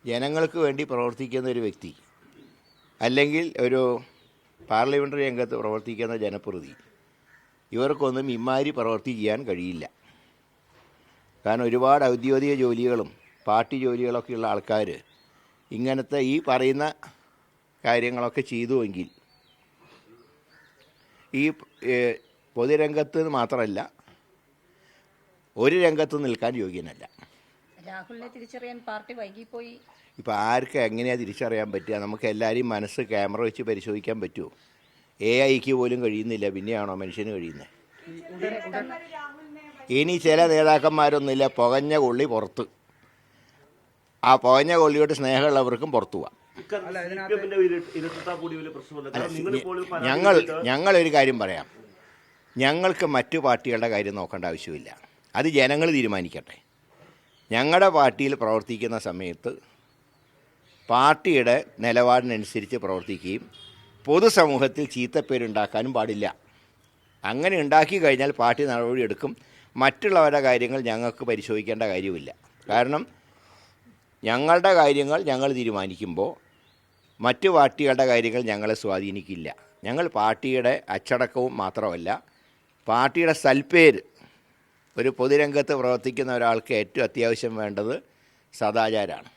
ജനങ്ങൾക്ക് വേണ്ടി പ്രവർത്തിക്കുന്ന ഒരു വ്യക്തി അല്ലെങ്കിൽ ഒരു പാർലമെൻ്ററി രംഗത്ത് പ്രവർത്തിക്കുന്ന ജനപ്രതിനിധി ഇവർക്കൊന്നും ഇമ്മാതിരി പ്രവൃത്തി ചെയ്യാൻ കഴിയില്ല. കാരണം ഒരുപാട് ഔദ്യോഗിക ജോലികളും പാർട്ടി ജോലികളൊക്കെയുള്ള ആൾക്കാർ ഇങ്ങനത്തെ ഈ പറയുന്ന കാര്യങ്ങളൊക്കെ ചെയ്തുവെങ്കിൽ ഈ പൊതുരംഗത്ത് മാത്രമല്ല ഒരു രംഗത്തും നിൽക്കാൻ യോഗ്യനല്ല. രാഹുലിനെ തിരിച്ചറിയാൻ പാർട്ടി വൈകിപ്പോയി. ഇപ്പോൾ ആർക്ക് എങ്ങനെയാണ് തിരിച്ചറിയാൻ പറ്റുക? നമുക്ക് എല്ലാവരെയും മനസ്സ് ക്യാമറ വെച്ച് പരിശോധിക്കാൻ പറ്റുമോ? AI പോലും കഴിയുന്നില്ല, പിന്നെയാണോ മനുഷ്യന് കഴിയുന്നത്? ഇനി ചില നേതാക്കന്മാരൊന്നുമില്ല, പുകഞ്ഞ കൊള്ളി പുറത്ത്, ആ പുകഞ്ഞ കൊള്ളിയോട്ട് സ്നേഹമുള്ളവർക്കും പുറത്തു പോവാം. ഞങ്ങളൊരു കാര്യം പറയാം, ഞങ്ങൾക്ക് മറ്റു പാർട്ടികളുടെ കാര്യം നോക്കേണ്ട ആവശ്യമില്ല, അത് ജനങ്ങൾ തീരുമാനിക്കട്ടെ. ഞങ്ങളുടെ പാർട്ടിയിൽ പ്രവർത്തിക്കുന്ന സമയത്ത് പാർട്ടിയുടെ നിലപാടിനനുസരിച്ച് പ്രവർത്തിക്കുകയും പൊതുസമൂഹത്തിൽ ചീത്തപ്പേരുണ്ടാക്കാനും പാടില്ല. അങ്ങനെ ഉണ്ടാക്കി കഴിഞ്ഞാൽ പാർട്ടി നടപടിയെടുക്കും. മറ്റുള്ളവരുടെ കാര്യങ്ങൾ ഞങ്ങൾക്ക് പരിശോധിക്കേണ്ട കാര്യമില്ല. കാരണം ഞങ്ങളുടെ കാര്യങ്ങൾ ഞങ്ങൾ തീരുമാനിക്കുമ്പോൾ മറ്റു പാർട്ടികളുടെ കാര്യങ്ങൾ ഞങ്ങളെ സ്വാധീനിക്കില്ല. ഞങ്ങൾ പാർട്ടിയുടെ അച്ചടക്കവും മാത്രമല്ല, പാർട്ടിയുടെ സൽപ്പേര്, ഒരു പൊതുരംഗത്ത് പ്രവർത്തിക്കുന്ന ഒരാൾക്ക് ഏറ്റവും അത്യാവശ്യം വേണ്ടത് സദാചാരമാണ്.